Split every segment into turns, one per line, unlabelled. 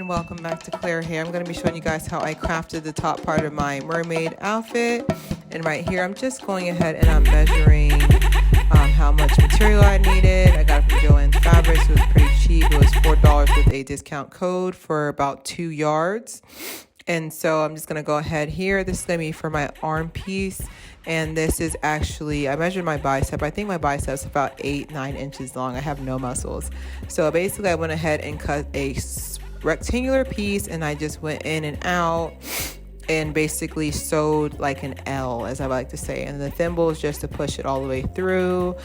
and welcome back to Claire Hair. I'm going to be showing you guys how I crafted the top part of my mermaid outfit. And right here I'm just going ahead and I'm measuring how much material I needed. I got it from Joann Fabrics. It was pretty cheap. It was $4 with a discount code for about 2 yards. And so I'm just going to go ahead here. This is going to be for my arm piece. And this is actually, I measured my bicep. I think my bicep's about 8-9 inches long. I have no muscles. So basically I went ahead and cut a rectangular piece and I just went in and out and basically sewed like an L, as I like to say. And the thimble is just to push it all the way through.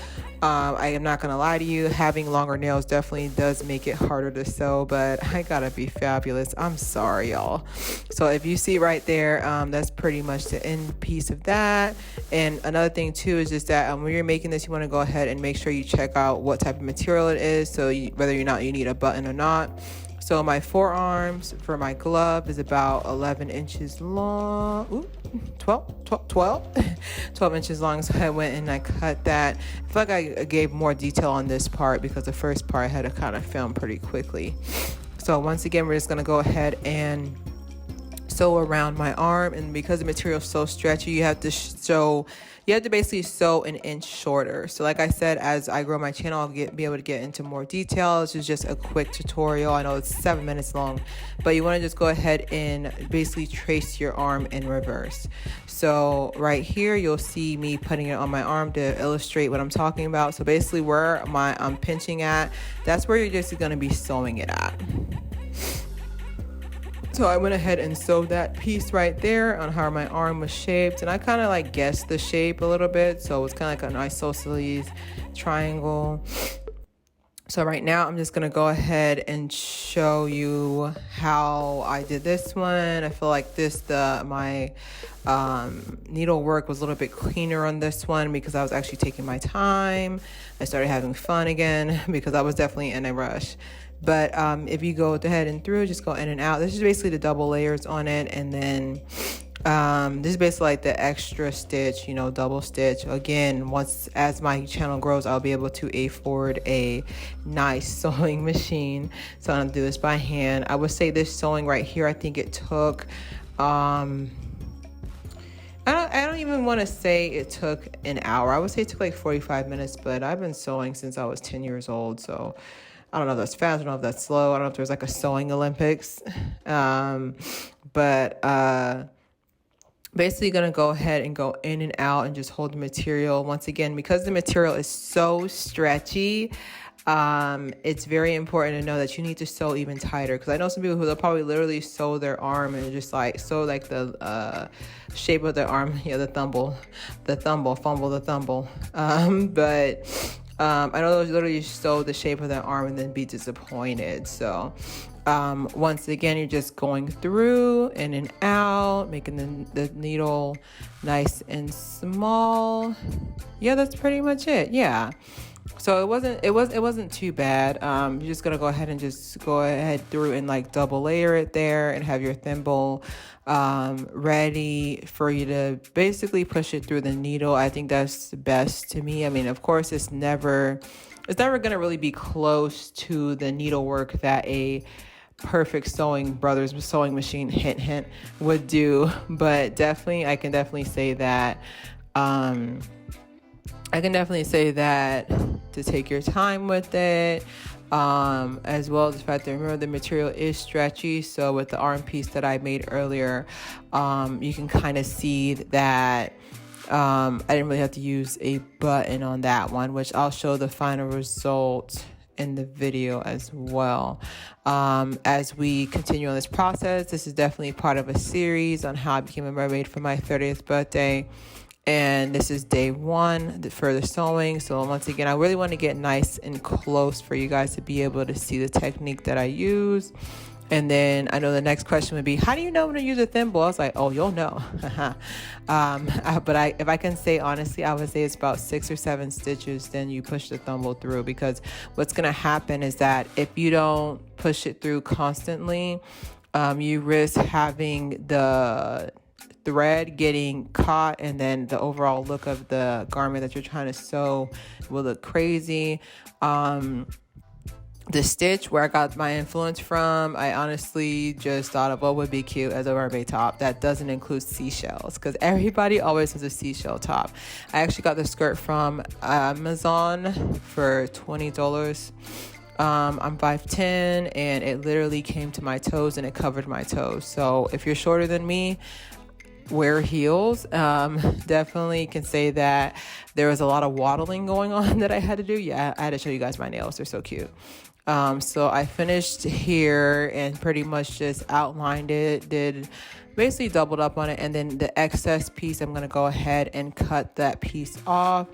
I am not gonna lie to you, having longer nails definitely does make it harder to sew, but I gotta be fabulous. I'm sorry, y'all. So if you see right there, that's pretty much the end piece of that. And another thing too is just that when you're making this, you want to go ahead and make sure you check out what type of material it is, so whether or not you need a button or not. So my forearms for my glove is about 11 inches long. Ooh, 12 inches long. So I went and I cut that. I feel like I gave more detail on this part because the first part I had to kind of film pretty quickly. So once again, we're just going to go ahead and sew around my arm. And because the material is so stretchy, you have to basically sew an inch shorter. So like I said, as I grow my channel, I'll be able to get into more detail. This is just a quick tutorial. I know it's 7 minutes long, but you want to just go ahead and basically trace your arm in reverse. So right here, you'll see me putting it on my arm to illustrate what I'm talking about. So basically where I'm pinching at, that's where you're just going to be sewing it at. So I went ahead and sewed that piece right there on how my arm was shaped. And I kind of like guessed the shape a little bit. So it's kind of like an isosceles triangle. So right now I'm just going to go ahead and show you how I did this one. I feel like my needle work was a little bit cleaner on this one because I was actually taking my time. I started having fun again because I was definitely in a rush. But if you go ahead and through, just go in and out. This is basically the double layers on it. And then this is basically like the extra stitch, double stitch. Again, as my channel grows, I'll be able to afford a nice sewing machine. So I'm gonna do this by hand. I would say this sewing right here, I think it took, I don't even want to say it took an hour. I would say it took like 45 minutes, but I've been sewing since I was 10 years old. So I don't know if that's fast, I don't know if that's slow. I don't know if there's like a sewing Olympics. Basically gonna go ahead and go in and out and just hold the material. Once again, because the material is so stretchy, it's very important to know that you need to sew even tighter. Because I know some people who they'll probably literally sew their arm and just like sew like the shape of their arm. Yeah, the thumble, fumble the thumble. I know those literally sew the shape of their arm and then be disappointed. So once again, you're just going through in and out, making the needle nice and small. Yeah, that's pretty much it. Yeah. So it wasn't too bad. You're just gonna go ahead and just go ahead through and like double layer it there and have your thimble ready for you to basically push it through the needle. I think that's the best to me. I mean, of course, it's never gonna really be close to the needlework that a perfect brothers sewing machine, hint hint, would do, but definitely I can definitely say that to take your time with it, as well as the fact that, remember, the material is stretchy. So with the arm piece that I made earlier, you can kind of see that I didn't really have to use a button on that one, which I'll show the final result in the video as well. As we continue on this process, this is definitely part of a series on how I became a mermaid for my 30th birthday. And this is day 1 for the sewing. So once again, I really want to get nice and close for you guys to be able to see the technique that I use. And then I know the next question would be, how do you know when to use a thimble? I was like, oh, you'll know. But if I can say honestly, I would say it's about 6 or 7 stitches, then you push the thimble through. Because what's going to happen is that if you don't push it through constantly, you risk having the thread getting caught, and then the overall look of the garment that you're trying to sew will look crazy. the stitch, where I got my influence from, I honestly just thought of what would be cute as a mermaid top that doesn't include seashells, because everybody always has a seashell top. I actually got the skirt from Amazon for $20. I'm 5'10", and it literally came to my toes and it covered my toes. So if you're shorter than me, wear heels. Definitely can say that there was a lot of waddling going on that I had to do. Yeah, I had to show you guys my nails. They're so cute. So I finished here and pretty much just outlined it, did basically doubled up on it, and then the excess piece, I'm gonna go ahead and cut that piece off.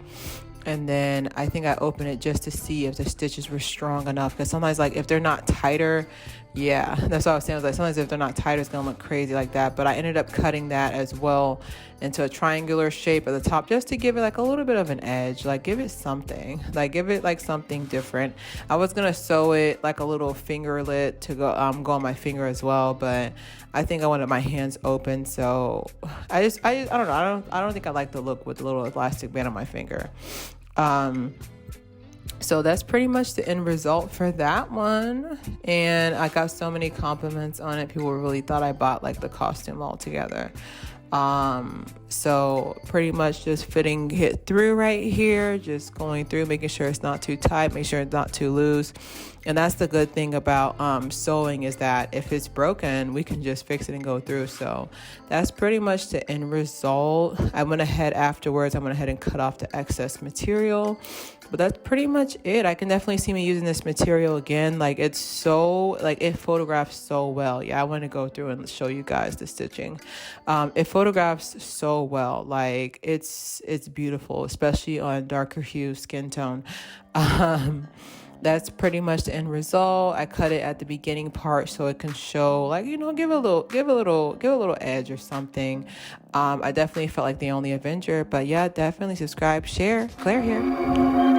And then I think I opened it just to see if the stitches were strong enough, because sometimes, like, if they're not tighter, yeah, that's what I was saying. I was like, sometimes if they're not tighter, it's gonna look crazy like that. But I ended up cutting that as well into a triangular shape at the top, just to give it like a little bit of an edge, like give it something, like give it like something different. I was gonna sew it like a little fingerlet to go on my finger as well, but I think I wanted my hands open, so I don't know. I don't think I like the look with the little elastic band on my finger. So that's pretty much the end result for that one. And I got so many compliments on it. People really thought I bought like the costume all together. So pretty much just fitting it through right here, just going through, making sure it's not too tight, make sure it's not too loose. And that's the good thing about sewing, is that if it's broken, we can just fix it and go through. So that's pretty much the end result. I went ahead and cut off the excess material, but that's pretty much it. I can definitely see me using this material again. Like, it's so, like, it photographs so well. Yeah, I want to go through and show you guys the stitching. It photographs so well. Like, it's beautiful, especially on darker hue skin tone. That's pretty much the end result. I cut it at the beginning part so it can show, like, you know, give a little edge or something. I definitely felt like the only Avenger, but yeah, definitely subscribe, share. Claire here.